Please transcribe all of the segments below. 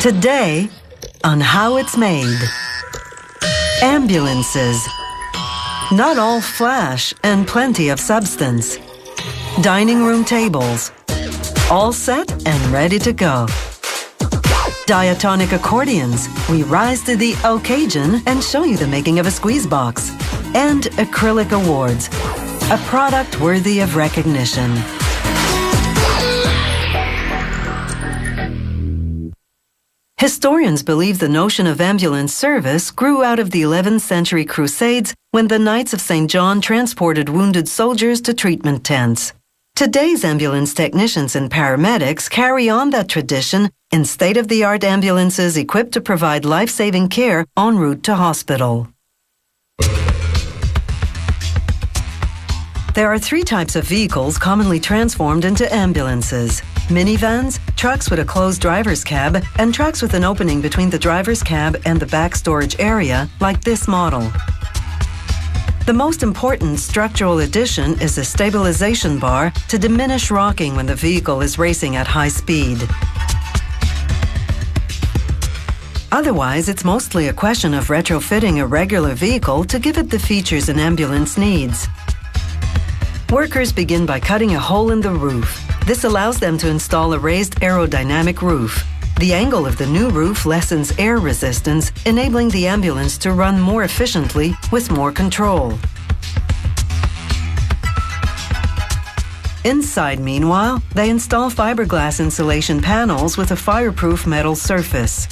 Today, on How It's Made. Ambulances. Not all flash and plenty of substance. Dining room tables. All set and ready to go. Diatonic accordions. We rise to the occasion and show you the making of a squeeze box. And Acrylic awards. A product worthy of recognition. Historians believe the notion of ambulance service grew out of the 11th century Crusades when the Knights of St. John transported wounded soldiers to treatment tents. Today's ambulance technicians and paramedics carry on that tradition in state-of-the-art ambulances equipped to provide life-saving care en route to hospital. There are three types of vehicles commonly transformed into ambulances: minivans, trucks with a closed driver's cab, and trucks with an opening between the driver's cab and the back storage area, like this model. The most important structural addition is a stabilization bar to diminish rocking when the vehicle is racing at high speed. Otherwise, it's mostly a question of retrofitting a regular vehicle to give it the features an ambulance needs. Workers begin by cutting a hole in the roof. This allows them to install a raised aerodynamic roof. The angle of the new roof lessens air resistance, enabling the ambulance to run more efficiently with more control. Inside, meanwhile, they install fiberglass insulation panels with a fireproof metal surface.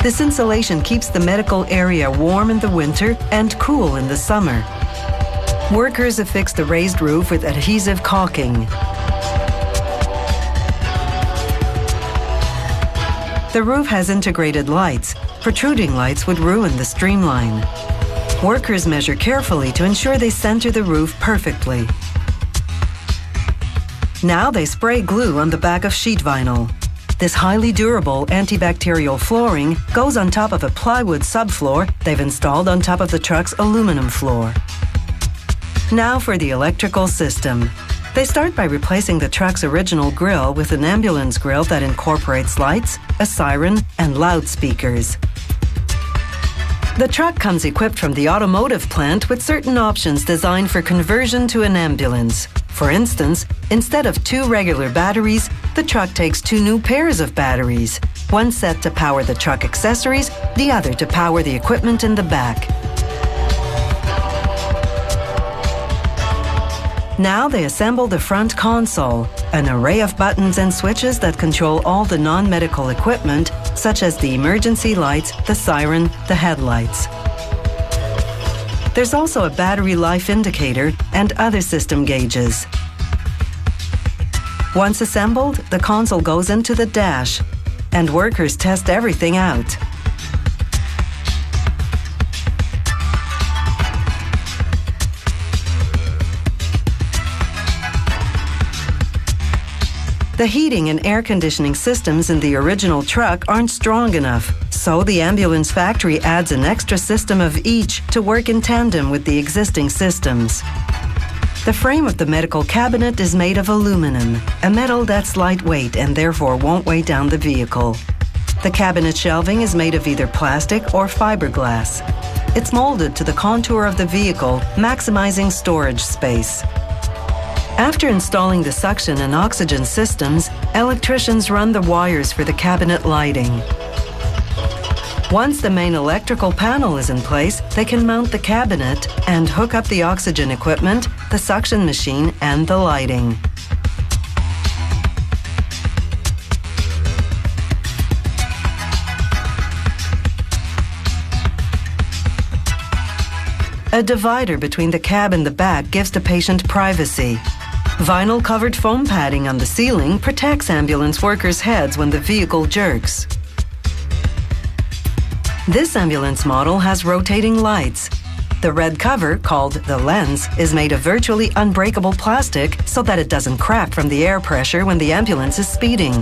This insulation keeps the medical area warm in the winter and cool in the summer. Workers affix the raised roof with adhesive caulking. The roof has integrated lights. Protruding lights would ruin the streamline. Workers measure carefully to ensure they center the roof perfectly. Now they spray glue on the back of sheet vinyl. This highly durable antibacterial flooring goes on top of a plywood subfloor they've installed on top of the truck's aluminum floor. Now for the electrical system. They start by replacing the truck's original grille with an ambulance grille that incorporates lights, a siren, and loudspeakers. The truck comes equipped from the automotive plant with certain options designed for conversion to an ambulance. For instance, instead of 2 regular batteries, the truck takes 2 new pairs of batteries, one set to power the truck accessories, the other to power the equipment in the back. Now they assemble the front console, an array of buttons and switches that control all the non-medical equipment, such as the emergency lights, the siren, the headlights. There's also a battery life indicator and other system gauges. Once assembled, the console goes into the dash, and workers test everything out. The heating and air conditioning systems in the original truck aren't strong enough, so the ambulance factory adds an extra system of each to work in tandem with the existing systems. The frame of the medical cabinet is made of aluminum, a metal that's lightweight and therefore won't weigh down the vehicle. The cabinet shelving is made of either plastic or fiberglass. It's molded to the contour of the vehicle, maximizing storage space. After installing the suction and oxygen systems, electricians run the wires for the cabinet lighting. Once the main electrical panel is in place, they can mount the cabinet and hook up the oxygen equipment, the suction machine, and the lighting. A divider between the cab and the back gives the patient privacy. Vinyl-covered foam padding on the ceiling protects ambulance workers' heads when the vehicle jerks. This ambulance model has rotating lights. The red cover, called the lens, is made of virtually unbreakable plastic so that it doesn't crack from the air pressure when the ambulance is speeding.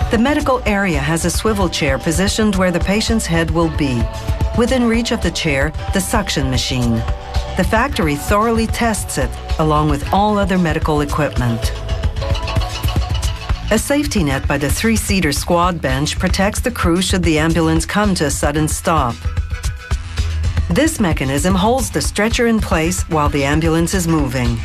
The medical area has a swivel chair positioned where the patient's head will be. Within reach of the chair, the suction machine. The factory thoroughly tests it, along with all other medical equipment. A safety net by the 3-seater squad bench protects the crew should the ambulance come to a sudden stop. This mechanism holds the stretcher in place while the ambulance is moving.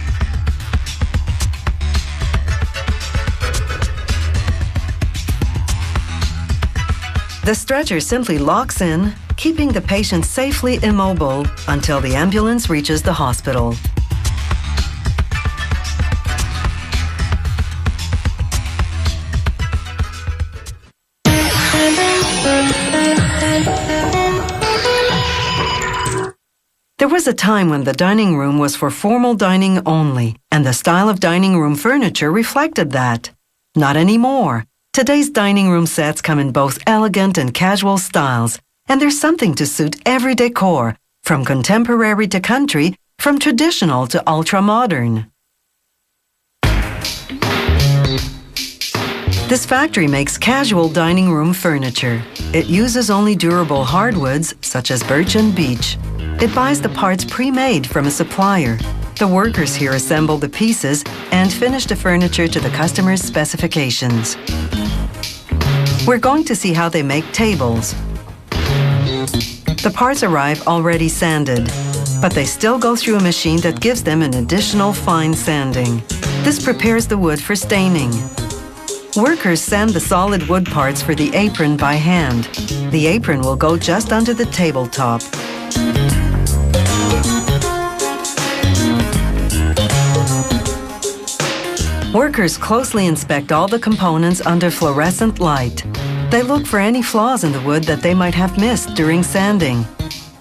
The stretcher simply locks in, keeping the patient safely immobile until the ambulance reaches the hospital. There was a time when the dining room was for formal dining only, and the style of dining room furniture reflected that. Not anymore. Today's dining room sets come in both elegant and casual styles, and there's something to suit every decor, from contemporary to country, from traditional to ultra-modern. This factory makes casual dining room furniture. It uses only durable hardwoods, such as birch and beech. It buys the parts pre-made from a supplier. The workers here assemble the pieces and finish the furniture to the customer's specifications. We're going to see how they make tables. The parts arrive already sanded, but they still go through a machine that gives them an additional fine sanding. This prepares the wood for staining. Workers sand the solid wood parts for the apron by hand. The apron will go just under the tabletop. Workers closely inspect all the components under fluorescent light. They look for any flaws in the wood that they might have missed during sanding.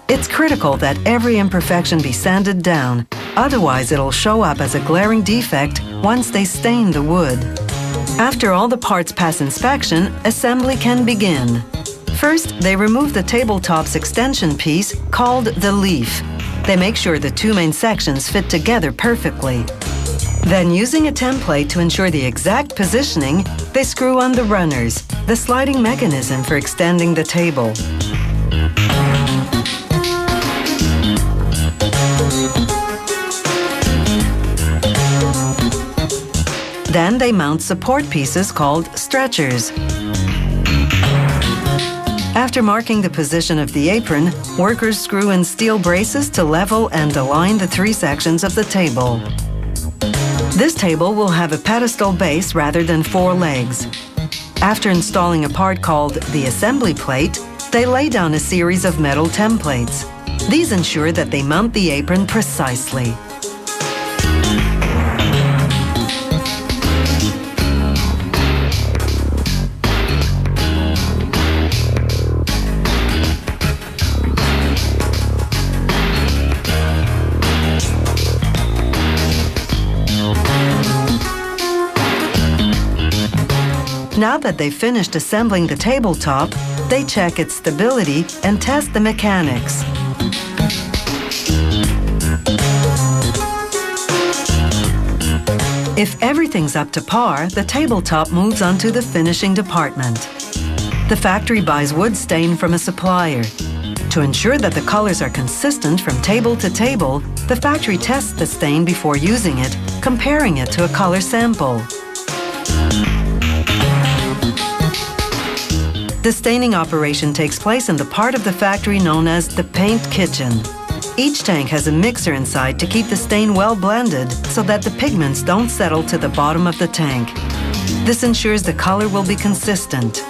It's critical that every imperfection be sanded down, otherwise it'll show up as a glaring defect once they stain the wood. After all the parts pass inspection, assembly can begin. First, they remove the tabletop's extension piece, called the leaf. They make sure the two main sections fit together perfectly. Then, using a template to ensure the exact positioning, they screw on the runners, the sliding mechanism for extending the table. Then they mount support pieces called stretchers. After marking the position of the apron, workers screw in steel braces to level and align the three sections of the table. This table will have a pedestal base rather than four legs. After installing a part called the assembly plate, they lay down a series of metal templates. These ensure that they mount the apron precisely. Now that they've finished assembling the tabletop, they check its stability and test the mechanics. If everything's up to par, the tabletop moves on to the finishing department. The factory buys wood stain from a supplier. To ensure that the colors are consistent from table to table, the factory tests the stain before using it, comparing it to a color sample. The staining operation takes place in the part of the factory known as the paint kitchen. Each tank has a mixer inside to keep the stain well blended so that the pigments don't settle to the bottom of the tank. This ensures the color will be consistent.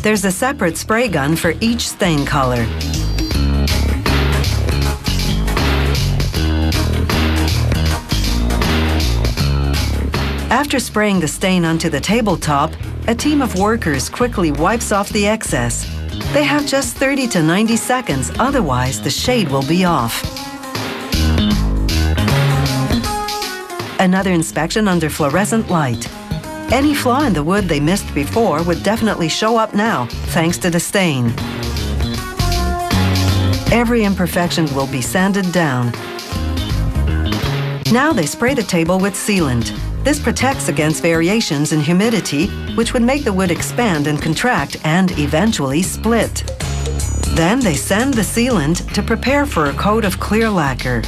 There's a separate spray gun for each stain color. After spraying the stain onto the tabletop, a team of workers quickly wipes off the excess. They have just 30 to 90 seconds, otherwise the shade will be off. Another inspection under fluorescent light. Any flaw in the wood they missed before would definitely show up now, thanks to the stain. Every imperfection will be sanded down. Now they spray the table with sealant. This protects against variations in humidity, which would make the wood expand and contract and eventually split. Then they sand the sealant to prepare for a coat of clear lacquer.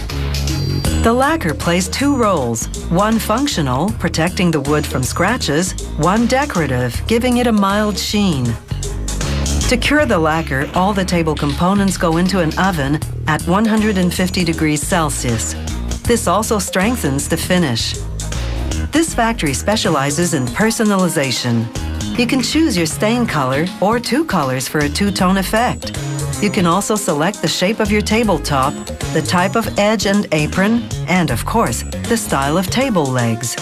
The lacquer plays two roles, one functional, protecting the wood from scratches, one decorative, giving it a mild sheen. To cure the lacquer, all the table components go into an oven at 150 degrees Celsius. This also strengthens the finish. This factory specializes in personalization. You can choose your stain color or two colors for a two-tone effect. You can also select the shape of your tabletop, the type of edge and apron, and of course, the style of table legs.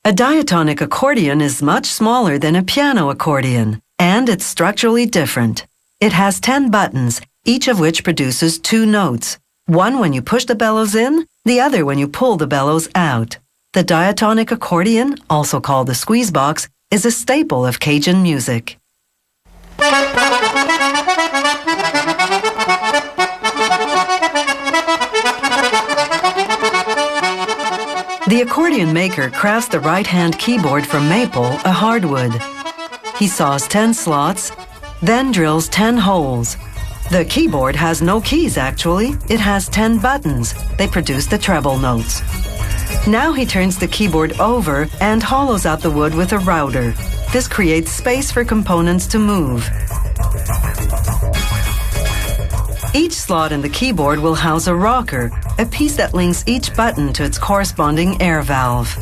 A diatonic accordion is much smaller than a piano accordion, and it's structurally different. It has 10 buttons, each of which produces 2 notes. One when you push the bellows in, the other when you pull the bellows out. The diatonic accordion, also called the squeeze box, is a staple of Cajun music. The accordion maker crafts the right-hand keyboard from maple, a hardwood. He saws 10 slots, then drills 10 holes. The keyboard has no keys, actually. It has 10 buttons. They produce the treble notes. Now he turns the keyboard over and hollows out the wood with a router. This creates space for components to move. Each slot in the keyboard will house a rocker, a piece that links each button to its corresponding air valve.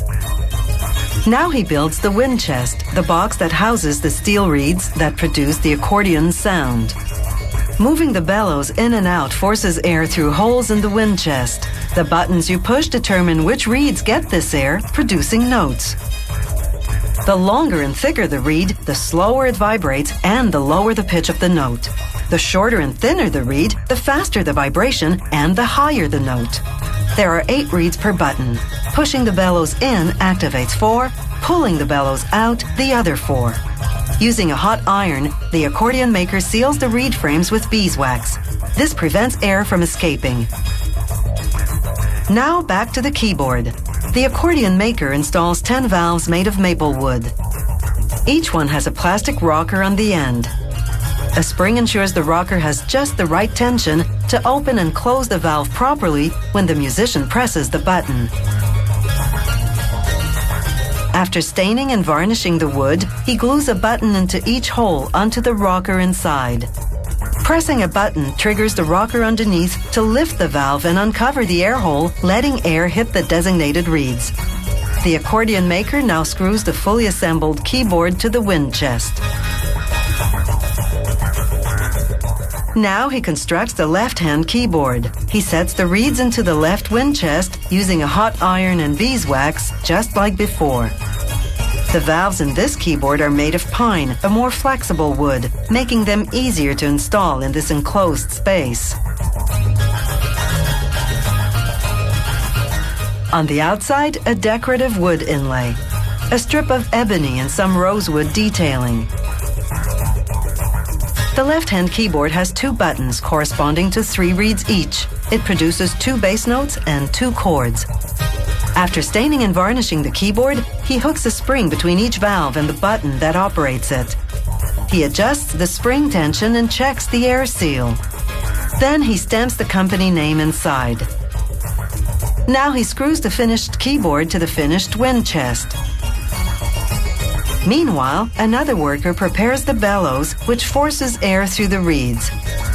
Now he builds the wind chest, the box that houses the steel reeds that produce the accordion's sound. Moving the bellows in and out forces air through holes in the wind chest. The buttons you push determine which reeds get this air, producing notes. The longer and thicker the reed, the slower it vibrates and the lower the pitch of the note. The shorter and thinner the reed, the faster the vibration and the higher the note. There are 8 reeds per button. Pushing the bellows in activates 4, pulling the bellows out the other 4. Using a hot iron, the accordion maker seals the reed frames with beeswax. This prevents air from escaping. Now back to the keyboard. The accordion maker installs 10 valves made of maple wood. Each one has a plastic rocker on the end. A spring ensures the rocker has just the right tension to open and close the valve properly when the musician presses the button. After staining and varnishing the wood, he glues a button into each hole onto the rocker inside. Pressing a button triggers the rocker underneath to lift the valve and uncover the air hole, letting air hit the designated reeds. The accordion maker now screws the fully assembled keyboard to the wind chest. Now he constructs the left-hand keyboard. He sets the reeds into the left wind chest using a hot iron and beeswax, just like before. The valves in this keyboard are made of pine, a more flexible wood, making them easier to install in this enclosed space. On the outside, a decorative wood inlay, a strip of ebony and some rosewood detailing. The left-hand keyboard has 2 buttons corresponding to 3 reeds each. It produces 2 bass notes and 2 chords. After staining and varnishing the keyboard, he hooks a spring between each valve and the button that operates it. He adjusts the spring tension and checks the air seal. Then he stamps the company name inside. Now he screws the finished keyboard to the finished wind chest. Meanwhile, another worker prepares the bellows, which forces air through the reeds.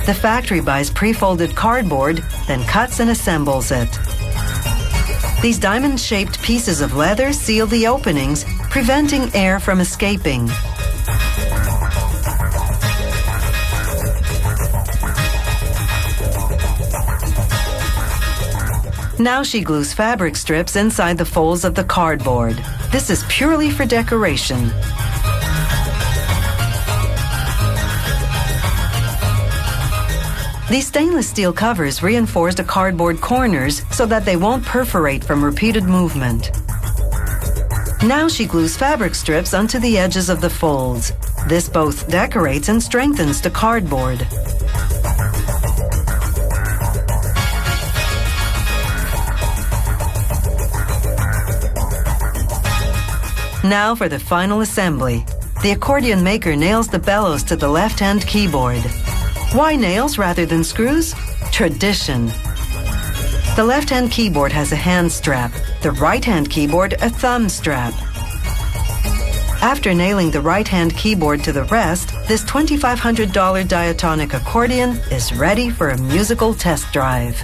The factory buys pre-folded cardboard, then cuts and assembles it. These diamond-shaped pieces of leather seal the openings, preventing air from escaping. Now she glues fabric strips inside the folds of the cardboard. This is purely for decoration. These stainless steel covers reinforce the cardboard corners so that they won't perforate from repeated movement. Now she glues fabric strips onto the edges of the folds. This both decorates and strengthens the cardboard. Now for the final assembly. The accordion maker nails the bellows to the left-hand keyboard. Why nails rather than screws? Tradition. The left-hand keyboard has a hand strap, the right-hand keyboard a thumb strap. After nailing the right-hand keyboard to the rest, this $2,500 Diatonic accordion is ready for a musical test drive.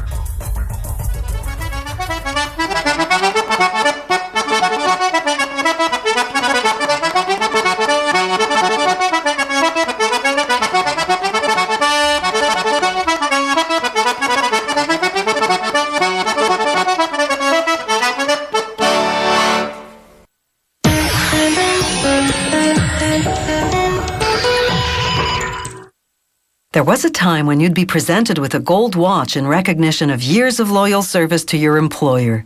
There was a time when you'd be presented with a gold watch in recognition of years of loyal service to your employer.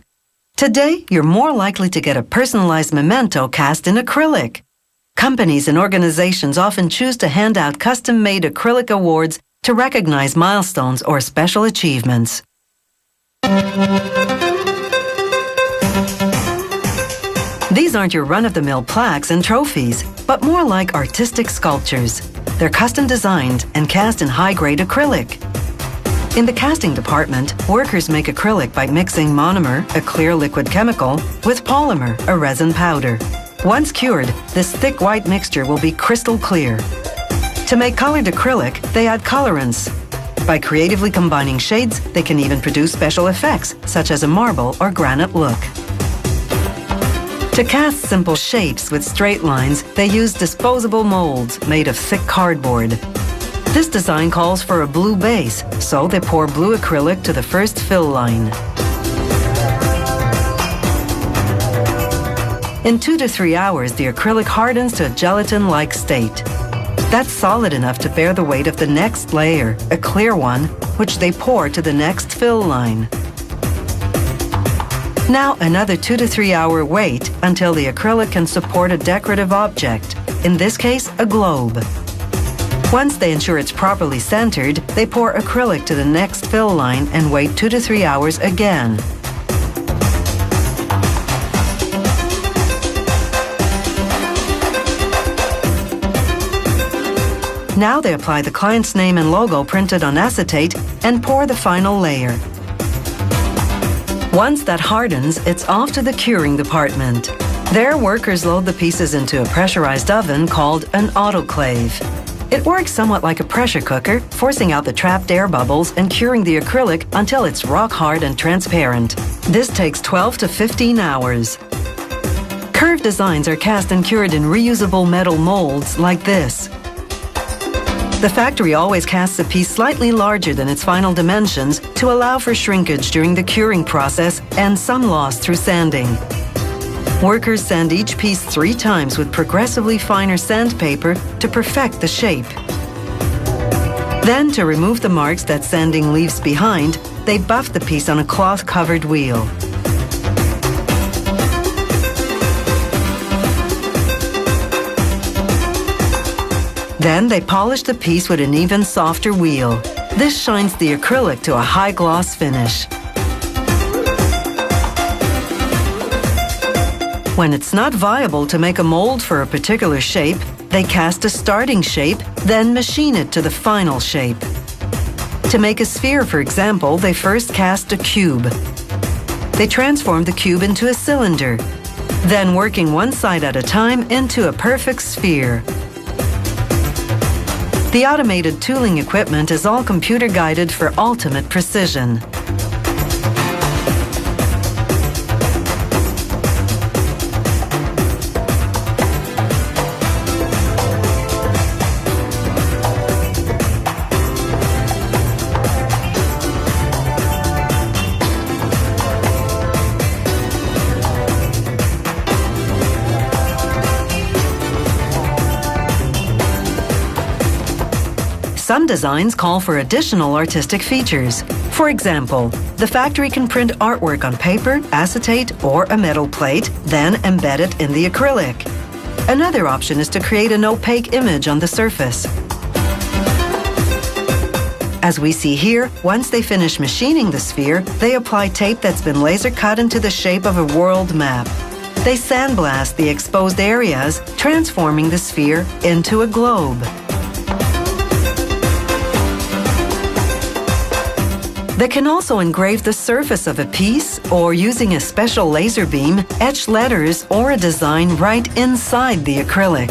Today, you're more likely to get a personalized memento cast in acrylic. Companies and organizations often choose to hand out custom-made acrylic awards to recognize milestones or special achievements. These aren't your run-of-the-mill plaques and trophies, but more like artistic sculptures. They're custom designed and cast in high-grade acrylic. In the casting department, workers make acrylic by mixing monomer, a clear liquid chemical, with polymer, a resin powder. Once cured, this thick white mixture will be crystal clear. To make colored acrylic, they add colorants. By creatively combining shades, they can even produce special effects, such as a marble or granite look. To cast simple shapes with straight lines, they use disposable molds made of thick cardboard. This design calls for a blue base, so they pour blue acrylic to the first fill line. In 2 to 3 hours, the acrylic hardens to a gelatin-like state. That's solid enough to bear the weight of the next layer, a clear one, which they pour to the next fill line. Now another 2 to 3 hour wait until the acrylic can support a decorative object, in this case a globe. Once they ensure it's properly centered, they pour acrylic to the next fill line and wait 2 to 3 hours again. Now they apply the client's name and logo printed on acetate and pour the final layer. Once that hardens, it's off to the curing department. There, workers load the pieces into a pressurized oven called an autoclave. It works somewhat like a pressure cooker, forcing out the trapped air bubbles and curing the acrylic until it's rock hard and transparent. This takes 12 to 15 hours. Curved designs are cast and cured in reusable metal molds like this. The factory always casts a piece slightly larger than its final dimensions to allow for shrinkage during the curing process and some loss through sanding. Workers sand each piece 3 times with progressively finer sandpaper to perfect the shape. Then, to remove the marks that sanding leaves behind, they buff the piece on a cloth-covered wheel. Then they polish the piece with an even softer wheel. This shines the acrylic to a high-gloss finish. When it's not viable to make a mold for a particular shape, they cast a starting shape, then machine it to the final shape. To make a sphere, for example, they first cast a cube. They transform the cube into a cylinder, then working one side at a time into a perfect sphere. The automated tooling equipment is all computer-guided for ultimate precision. Some designs call for additional artistic features. For example, the factory can print artwork on paper, acetate, or a metal plate, then embed it in the acrylic. Another option is to create an opaque image on the surface. As we see here, once they finish machining the sphere, they apply tape that's been laser cut into the shape of a world map. They sandblast the exposed areas, transforming the sphere into a globe. They can also engrave the surface of a piece or, using a special laser beam, etch letters or a design right inside the acrylic.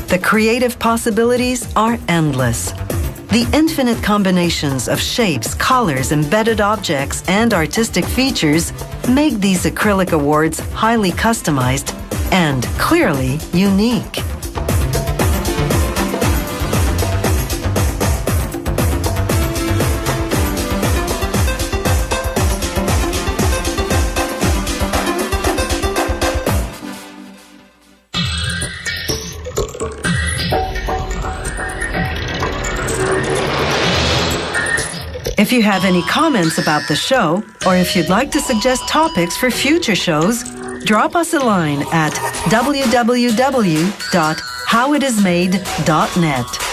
The creative possibilities are endless. The infinite combinations of shapes, colors, embedded objects, and artistic features make these acrylic awards highly customized and clearly unique. If you have any comments about the show, or if you'd like to suggest topics for future shows, drop us a line at www.howitismade.net.